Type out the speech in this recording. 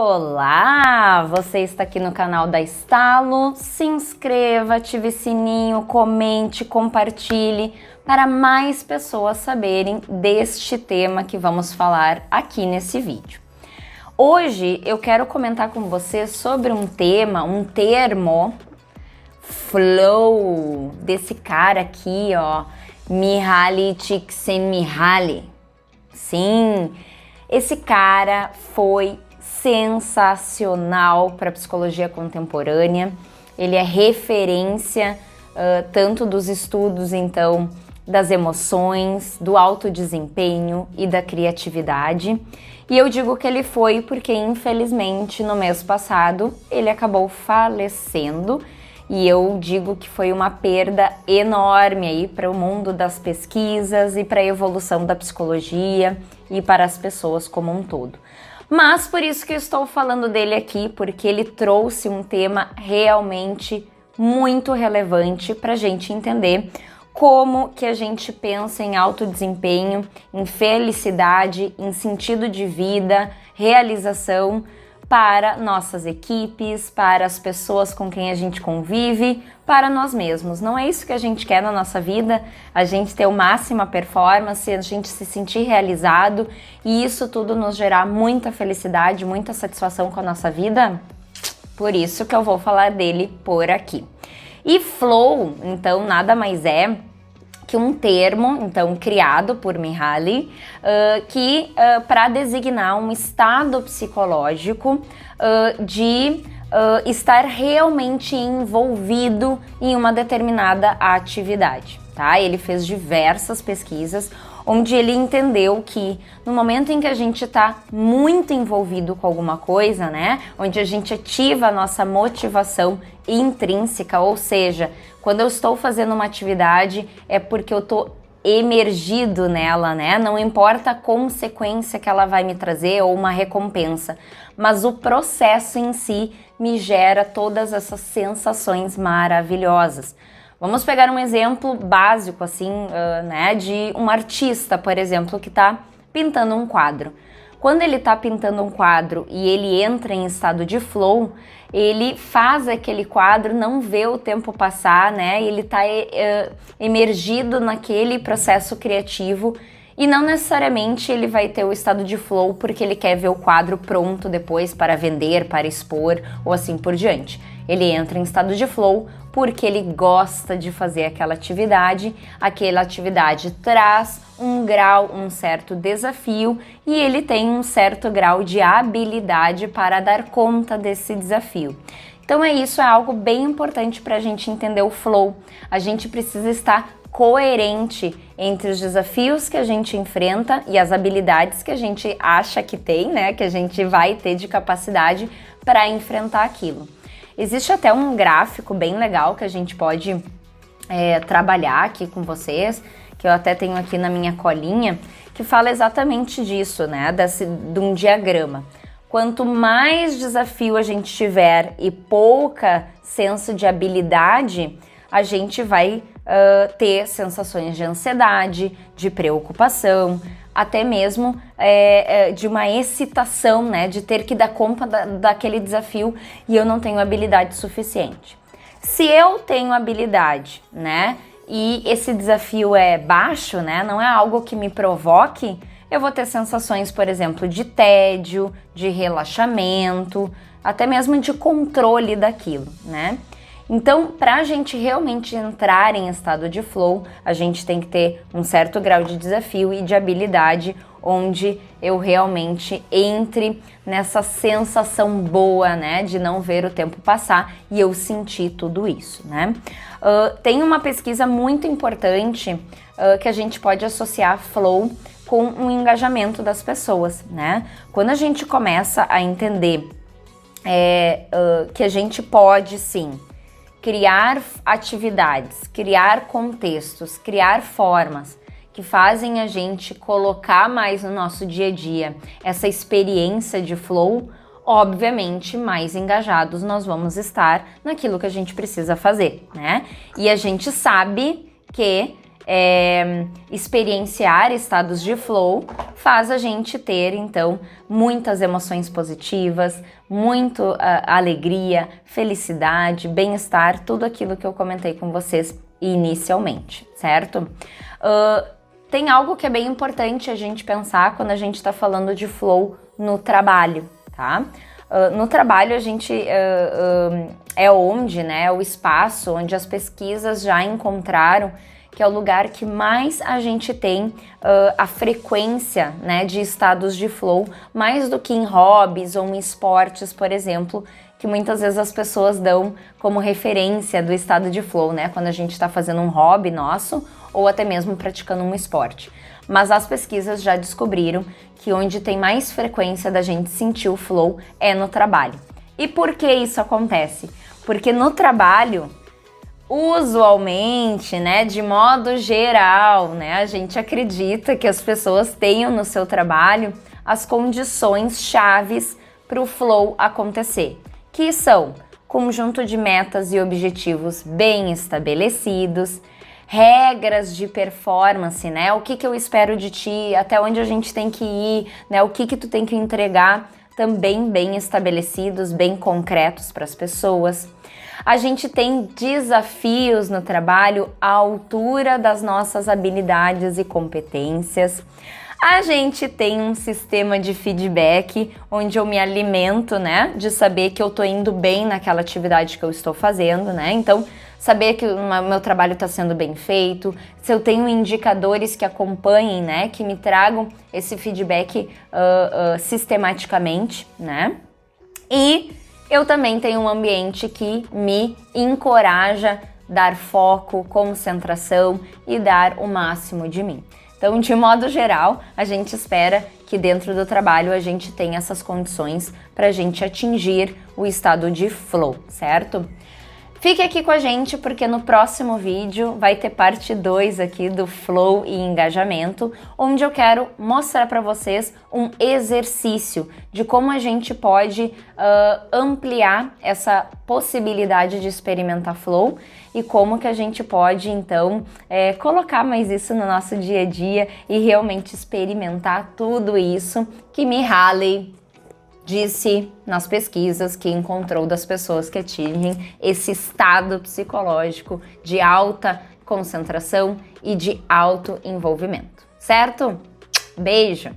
Olá! Você está aqui no canal da Estalo. Se inscreva, ative o sininho, comente, compartilhe para mais pessoas saberem deste tema que vamos falar aqui nesse vídeo. Hoje eu quero comentar com você sobre um termo, flow, desse cara aqui, ó, Mihaly Csikszentmihalyi. Sim, esse cara foi sensacional para a psicologia contemporânea. Ele é referência tanto dos estudos, então, das emoções, do alto desempenho e da criatividade. E eu digo que ele foi porque, infelizmente, no mês passado, ele acabou falecendo. E eu digo que foi uma perda enorme aí para o mundo das pesquisas e para a evolução da psicologia e para as pessoas como um todo. Mas por isso que eu estou falando dele aqui, porque ele trouxe um tema realmente muito relevante para a gente entender como que a gente pensa em alto desempenho, em felicidade, em sentido de vida, realização para nossas equipes, para as pessoas com quem a gente convive, para nós mesmos. Não é isso que a gente quer na nossa vida, a gente ter o máxima performance, a gente se sentir realizado e isso tudo nos gerar muita felicidade, muita satisfação com a nossa vida? Por isso que eu vou falar dele por aqui. E flow, então, nada mais é que um termo, então, criado por Mihaly, para designar um estado psicológico de estar realmente envolvido em uma determinada atividade, tá? Ele fez diversas pesquisas onde ele entendeu que no momento em que a gente está muito envolvido com alguma coisa, né, onde a gente ativa a nossa motivação intrínseca, ou seja, quando eu estou fazendo uma atividade é porque eu estou emergido nela, né? Não importa a consequência que ela vai me trazer ou uma recompensa, mas o processo em si me gera todas essas sensações maravilhosas. Vamos pegar um exemplo básico, assim, né, de um artista, por exemplo, que está pintando um quadro. Quando ele está pintando um quadro e ele entra em estado de flow, ele faz aquele quadro, não vê o tempo passar, né? Ele está emergido naquele processo criativo e não necessariamente ele vai ter o estado de flow porque ele quer ver o quadro pronto depois para vender, para expor ou assim por diante. Ele entra em estado de flow porque ele gosta de fazer aquela atividade traz um grau, um certo desafio e ele tem um certo grau de habilidade para dar conta desse desafio. Então isso é algo bem importante para a gente entender o flow. A gente precisa estar coerente entre os desafios que a gente enfrenta e as habilidades que a gente acha que tem, né, que a gente vai ter de capacidade para enfrentar aquilo. Existe até um gráfico bem legal que a gente pode trabalhar aqui com vocês, que eu até tenho aqui na minha colinha, que fala exatamente disso, né, de um diagrama. Quanto mais desafio a gente tiver e pouca senso de habilidade, a gente vai ter sensações de ansiedade, de preocupação, até mesmo de uma excitação, né, de ter que dar conta daquele desafio e eu não tenho habilidade suficiente. Se eu tenho habilidade, né, e esse desafio é baixo, né, não é algo que me provoque, eu vou ter sensações, por exemplo, de tédio, de relaxamento, até mesmo de controle daquilo, né? Então, para a gente realmente entrar em estado de flow, a gente tem que ter um certo grau de desafio e de habilidade, onde eu realmente entre nessa sensação boa, né, de não ver o tempo passar e eu sentir tudo isso, né? Tem uma pesquisa muito importante que a gente pode associar flow com o engajamento das pessoas, né? Quando a gente começa a entender que a gente pode, sim, criar atividades, criar contextos, criar formas que fazem a gente colocar mais no nosso dia a dia essa experiência de flow, obviamente mais engajados nós vamos estar naquilo que a gente precisa fazer, né? E a gente sabe que experienciar estados de flow faz a gente ter, então, muitas emoções positivas, muito alegria, felicidade, bem-estar, tudo aquilo que eu comentei com vocês inicialmente, certo? Tem algo que é bem importante a gente pensar quando a gente está falando de flow no trabalho, tá? No trabalho a gente é onde, né, o espaço onde as pesquisas já encontraram que é o lugar que mais a gente tem a frequência, né, de estados de flow, mais do que em hobbies ou em esportes, por exemplo, que muitas vezes as pessoas dão como referência do estado de flow, né, quando a gente está fazendo um hobby nosso ou até mesmo praticando um esporte. Mas as pesquisas já descobriram que onde tem mais frequência da gente sentir o flow é no trabalho. E por que isso acontece? Porque no trabalho, usualmente, né, de modo geral, né, a gente acredita que as pessoas tenham no seu trabalho as condições chaves para o flow acontecer, que são conjunto de metas e objetivos bem estabelecidos, regras de performance, né, o que eu espero de ti, até onde a gente tem que ir, né, o que tu tem que entregar, também bem estabelecidos, bem concretos para as pessoas. A gente tem desafios no trabalho à altura das nossas habilidades e competências. A gente tem um sistema de feedback onde eu me alimento, né, de saber que eu tô indo bem naquela atividade que eu estou fazendo, né? Então, saber que o meu trabalho está sendo bem feito, se eu tenho indicadores que acompanhem, né, que me tragam esse feedback sistematicamente, né? E eu também tenho um ambiente que me encoraja a dar foco, concentração e dar o máximo de mim. Então, de modo geral, a gente espera que dentro do trabalho a gente tenha essas condições para a gente atingir o estado de flow, certo? Fique aqui com a gente porque no próximo vídeo vai ter parte 2 aqui do flow e engajamento, onde eu quero mostrar para vocês um exercício de como a gente pode ampliar essa possibilidade de experimentar flow e como que a gente pode, então, colocar mais isso no nosso dia a dia e realmente experimentar tudo isso que Mihaly disse nas pesquisas que encontrou das pessoas que atingem esse estado psicológico de alta concentração e de alto envolvimento, certo? Beijo!